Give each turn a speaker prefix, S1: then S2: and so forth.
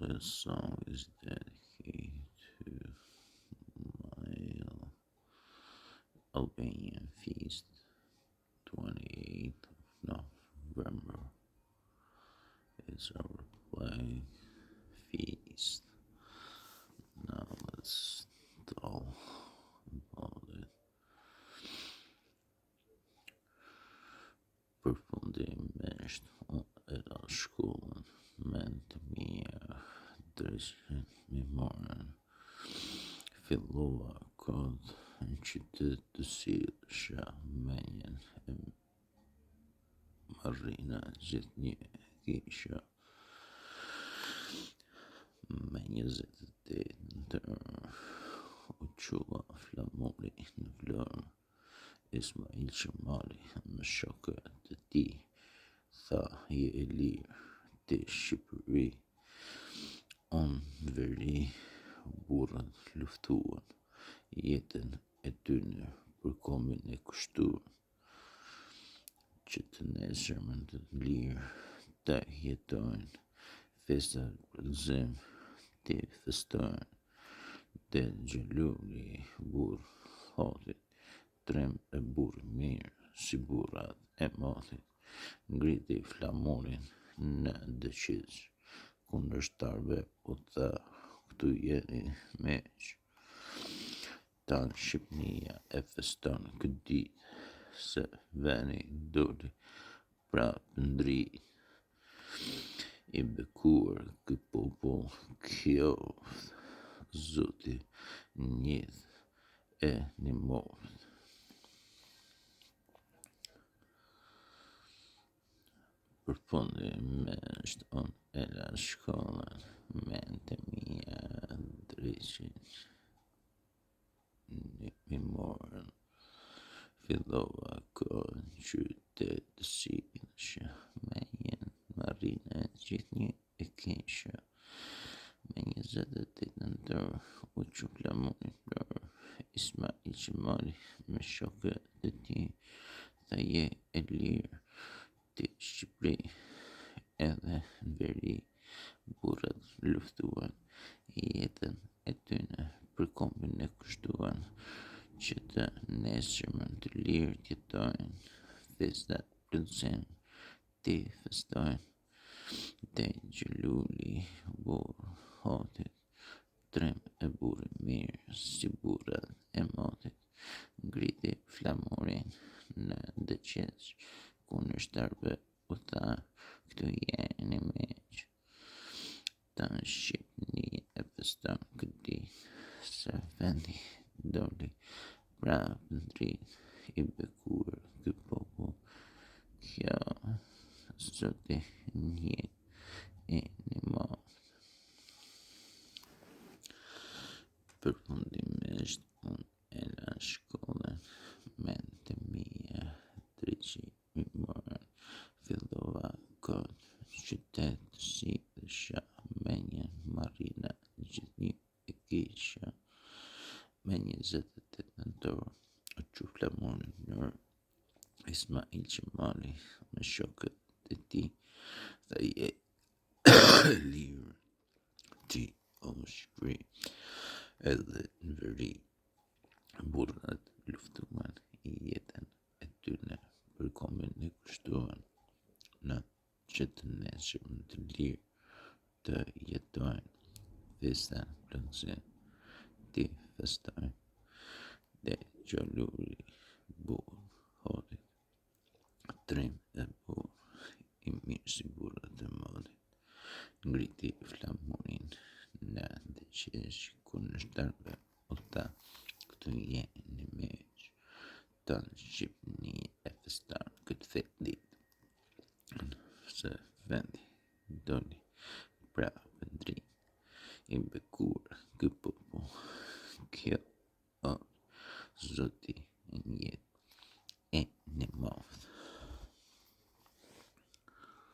S1: This song is dedicated to my Albanian feast, 28th of November. It's our flag feast. Now let's talk about it. Përfundimisht era shkollën mend mia drejtën mimorën. Fillova kod në qytet të sillshja menjen e marrina gjithnjë kisha. Me 28 ndër u qulla flamuri në Vlorë. Ismail Qemali me shokët e tij tha je e lirë ti Shqipëri. Unë veri burrat luftuan jetën e tyre për kombin e kushtuar që të nesërmen të lirë të jetojnë. Festat për gëzim të festojnë. Dhe xheluli burr hotit, trem e burri mirë si burrat e motit. Ngriti flamurin në dëqiz, kundërshtarëve u tha këtu jeni miq. Tanë Shqipnia e feston këtë ditë, se veni doli prapë ndrit. I bekuar ky popull qoftë, Zoti njith e nimoft. Përfundimisht unë era shkollën mente mia drejtën mimorën. Fillova kod në qytet të sillshja menjen marrina gjithnjë e kisha. Me 28 ndër u qulla flamuri në Vlorë. Ismail Qemali me shokët e tij tha je e lirë ti Shqipëri. Edhe në veri burrat luftuan jetën e tyre për kombin e kushtuar që të nesërmen të lirë të jetojnë. Festat për gëzim të festojnë. Dhe xheluli burr hotit, trem e burri mirë si burrat e motit. Ngriti flamurin në dëqiz, kundërshtarëve u tha këtu jeni miq. Tanë Shqipnia e feston këtë ditë, se vendi doli prapë ndrit. I bekuar ky popull qoftë, Zoti njith e nimoft. Përfundimisht unë era shkollën mente mia drejtën mimorën. Fillova kod në qytet të sillshja menjen marrina gjithnjë e kisha. Me 28 nëntor u qulla flamuri në Vlorë. Ismail Qemali me shokët e tij tha je lirë ti o Shqipëri. Edhe në veri burrat luftuan jetën e tyre për kombin e kushtuar që të nesërmen të lirë të jetojnë. Festa për gëzim të festojnë. Dhe xheluli burr hotit, trem e burr i mirë si burrat e motit. Ngriti flamurin në dëqiz, kundërshtarëve u tha këtu jeni miq. Tanë Shqipnia e feston këtë ditë, se vendi doli prapë ndrit. I bekuar ky popull qoftë, Zoti